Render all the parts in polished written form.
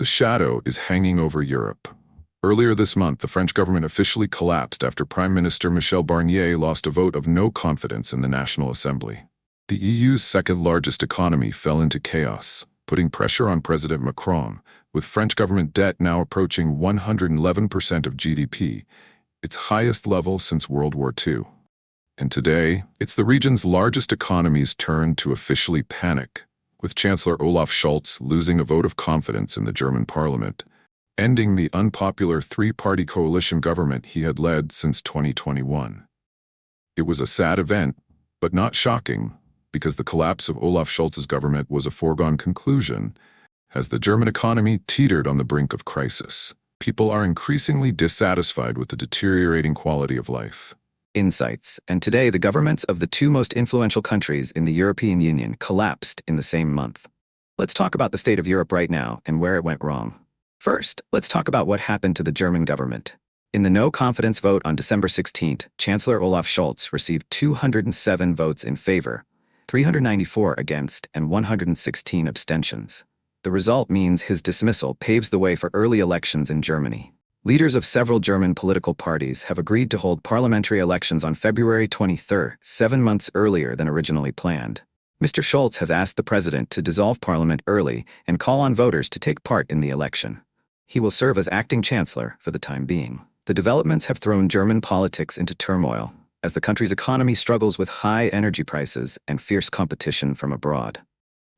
shadow is hanging over Europe. Earlier this month, the French government officially collapsed after Prime Minister Michel Barnier lost a vote of no confidence in the National Assembly. The EU's second-largest economy fell into chaos, putting pressure on President Macron, with French government debt now approaching 111% of GDP, its highest level since World War II. And today, it's the region's largest economy's turn to officially panic, with Chancellor Olaf Scholz losing a vote of confidence in the German parliament, ending the unpopular three-party coalition government he had led since 2021. It was a sad event, but not shocking, because the collapse of Olaf Scholz's government was a foregone conclusion, as the German economy teetered on the brink of crisis. People are increasingly dissatisfied with the deteriorating quality of life. Insights, and today the governments of the two most influential countries in the European Union collapsed in the same month. Let's talk about the state of Europe right now and where it went wrong. First, let's talk about what happened to the German government. In the no-confidence vote on December 16th, Chancellor Olaf Scholz received 207 votes in favor, 394 against, and 116 abstentions. The result means his dismissal paves the way for early elections in Germany. Leaders of several German political parties have agreed to hold parliamentary elections on February 23, 7 months earlier than originally planned. Mr. Scholz has asked the president to dissolve parliament early and call on voters to take part in the election. He will serve as acting chancellor for the time being. The developments have thrown German politics into turmoil, as the country's economy struggles with high energy prices and fierce competition from abroad.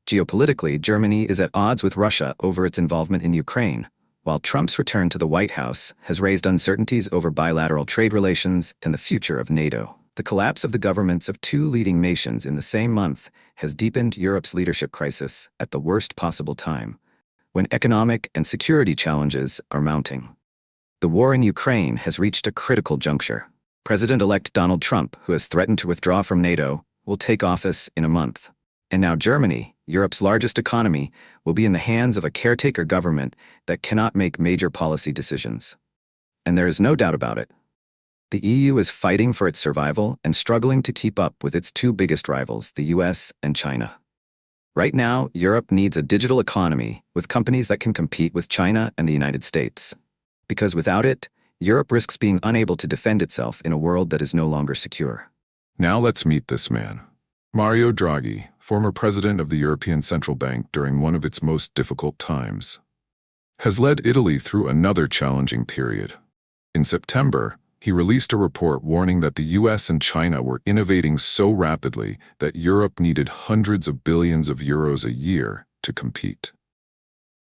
Geopolitically, Germany is at odds with Russia over its involvement in Ukraine, while Trump's return to the White House has raised uncertainties over bilateral trade relations and the future of NATO. The collapse of the governments of two leading nations in the same month has deepened Europe's leadership crisis at the worst possible time, when economic and security challenges are mounting. The war in Ukraine has reached a critical juncture. President-elect Donald Trump, who has threatened to withdraw from NATO, will take office in a month. And now Germany, Europe's largest economy, will be in the hands of a caretaker government that cannot make major policy decisions. And there is no doubt about it. The EU is fighting for its survival and struggling to keep up with its two biggest rivals, the US and China. Right now, Europe needs a digital economy with companies that can compete with China and the United States. Because without it, Europe risks being unable to defend itself in a world that is no longer secure. Now let's meet this man. Mario Draghi, former president of the European Central Bank during one of its most difficult times, has led Italy through another challenging period. In September, he released a report warning that the US and China were innovating so rapidly that Europe needed hundreds of billions of euros a year to compete.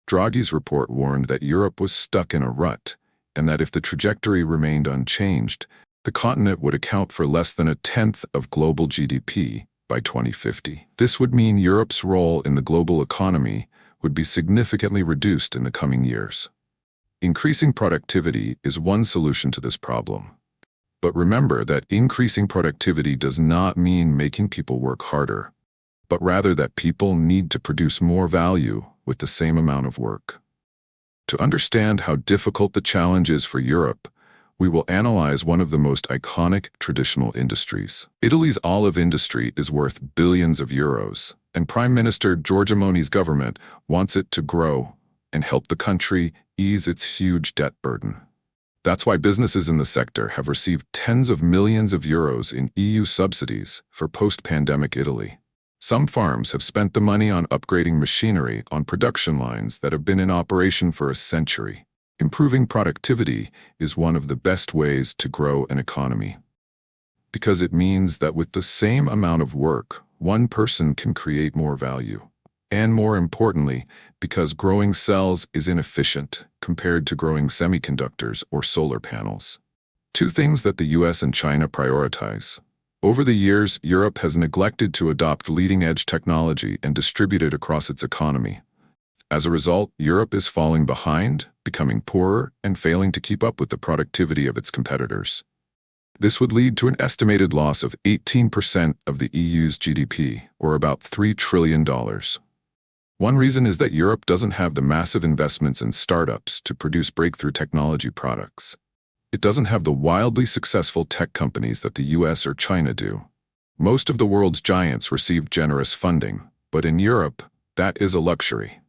Draghi's report warned that Europe was stuck in a rut, and that if the trajectory remained unchanged, the continent would account for less than a tenth of global GDP by 2050. This would mean Europe's role in the global economy would be significantly reduced in the coming years. Increasing productivity is one solution to this problem. But remember that increasing productivity does not mean making people work harder, but rather that people need to produce more value with the same amount of work. To understand how difficult the challenge is for Europe, we will analyze one of the most iconic traditional industries. Italy's olive industry is worth billions of euros, and Prime Minister Giorgia Meloni's government wants it to grow and help the country ease its huge debt burden. That's why businesses in the sector have received tens of millions of euros in EU subsidies for post-pandemic Italy. Some farms have spent the money on upgrading machinery on production lines that have been in operation for a century. Improving productivity is one of the best ways to grow an economy, because it means that with the same amount of work, one person can create more value. And more importantly, because growing cells is inefficient compared to growing semiconductors or solar panels. Two things that the US and China prioritize. Over the years, Europe has neglected to adopt leading-edge technology and distribute it across its economy. As a result, Europe is falling behind, becoming poorer, and failing to keep up with the productivity of its competitors. This would lead to an estimated loss of 18% of the EU's GDP, or about $3 trillion. One reason is that Europe doesn't have the massive investments in startups to produce breakthrough technology products. It doesn't have the wildly successful tech companies that the US or China do. Most of the world's giants receive generous funding, but in Europe, that is a luxury.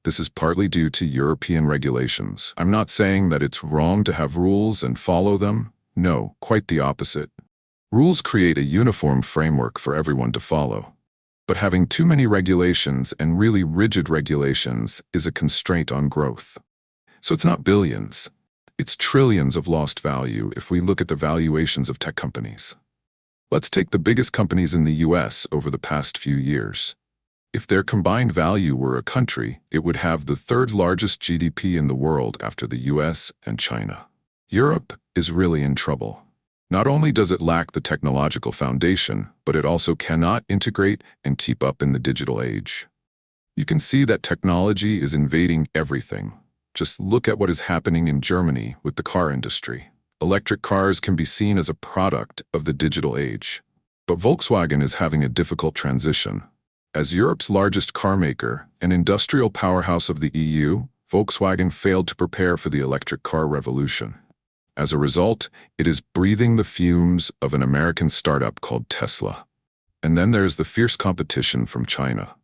This is partly due to European regulations. I'm not saying that it's wrong to have rules and follow them. No, quite the opposite. Rules create a uniform framework for everyone to follow. But having too many regulations and really rigid regulations is a constraint on growth. So it's not billions. It's trillions of lost value if we look at the valuations of tech companies. Let's take the biggest companies in the US over the past few years. If their combined value were a country, it would have the third largest GDP in the world after the US and China. Europe is really in trouble. Not only does it lack the technological foundation, but it also cannot integrate and keep up in the digital age. You can see that technology is invading everything. Just look at what is happening in Germany with the car industry. Electric cars can be seen as a product of the digital age. But Volkswagen is having a difficult transition. As Europe's largest car maker, an industrial powerhouse of the EU, Volkswagen failed to prepare for the electric car revolution. As a result, it is breathing the fumes of an American startup called Tesla. And then there's the fierce competition from China.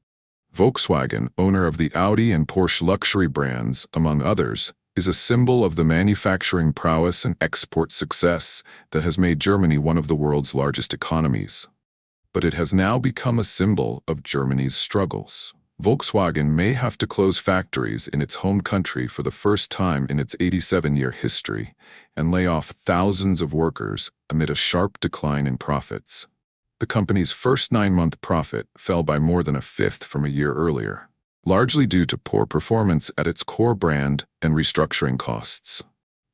Volkswagen, owner of the Audi and Porsche luxury brands, among others, is a symbol of the manufacturing prowess and export success that has made Germany one of the world's largest economies. But it has now become a symbol of Germany's struggles. Volkswagen may have to close factories in its home country for the first time in its 87-year history and lay off thousands of workers amid a sharp decline in profits. The company's first 9-month profit fell by more than a fifth from a year earlier, largely due to poor performance at its core brand and restructuring costs.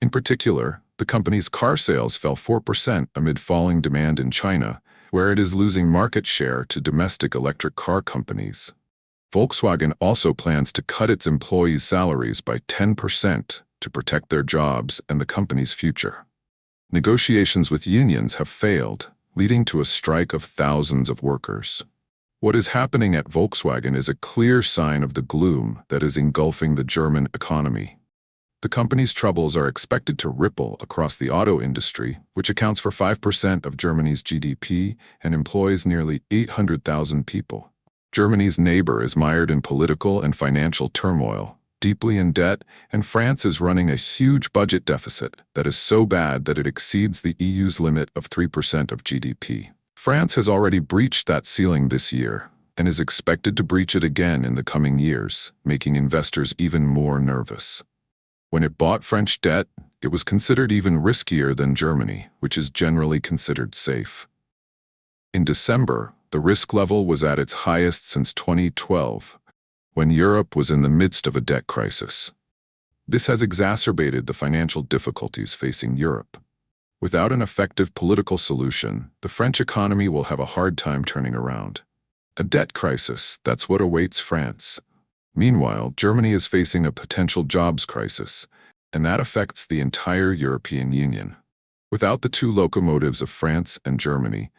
In particular, the company's car sales fell 4% amid falling demand in China, where it is losing market share to domestic electric car companies. Volkswagen also plans to cut its employees' salaries by 10% to protect their jobs and the company's future. Negotiations with unions have failed, leading to a strike of thousands of workers. What is happening at Volkswagen is a clear sign of the gloom that is engulfing the German economy. The company's troubles are expected to ripple across the auto industry, which accounts for 5% of Germany's GDP and employs nearly 800,000 people. Germany's neighbor is mired in political and financial turmoil, deeply in debt, and France is running a huge budget deficit that is so bad that it exceeds the EU's limit of 3% of GDP. France has already breached that ceiling this year and is expected to breach it again in the coming years, making investors even more nervous. When it bought French debt, it was considered even riskier than Germany, which is generally considered safe. In December, the risk level was at its highest since 2012, when Europe was in the midst of a debt crisis. This has exacerbated the financial difficulties facing Europe. Without an effective political solution, the French economy will have a hard time turning around. A debt crisis, that's what awaits France. Meanwhile, Germany is facing a potential jobs crisis, and that affects the entire European Union. Without the two locomotives of France and Germany,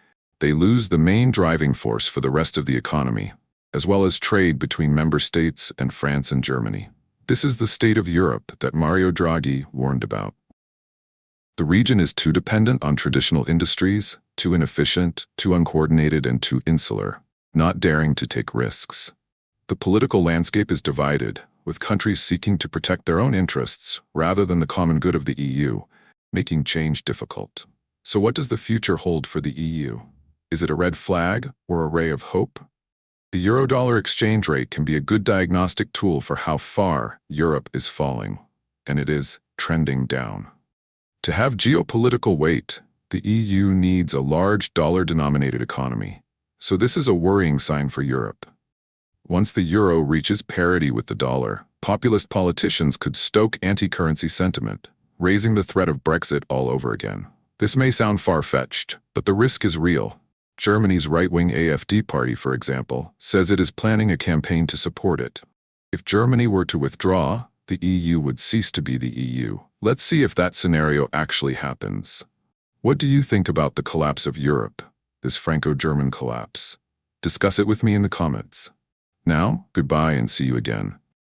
they lose the main driving force for the rest of the economy, as well as trade between member states and France and Germany. This is the state of Europe that Mario Draghi warned about. The region is too dependent on traditional industries, too inefficient, too uncoordinated, and too insular, not daring to take risks. The political landscape is divided, with countries seeking to protect their own interests rather than the common good of the EU, making change difficult. So what does the future hold for the EU? Is it a red flag or a ray of hope? The euro-dollar exchange rate can be a good diagnostic tool for how far Europe is falling, and it is trending down. To have geopolitical weight, the EU needs a large dollar-denominated economy, so this is a worrying sign for Europe. Once the euro reaches parity with the dollar, populist politicians could stoke anti-currency sentiment, raising the threat of Brexit all over again. This may sound far-fetched, but the risk is real. Germany's right-wing AfD party, for example, says it is planning a campaign to support it. If Germany were to withdraw, the EU would cease to be the EU. Let's see if that scenario actually happens. What do you think about the collapse of Europe, this Franco-German collapse? Discuss it with me in the comments. Now, goodbye and see you again.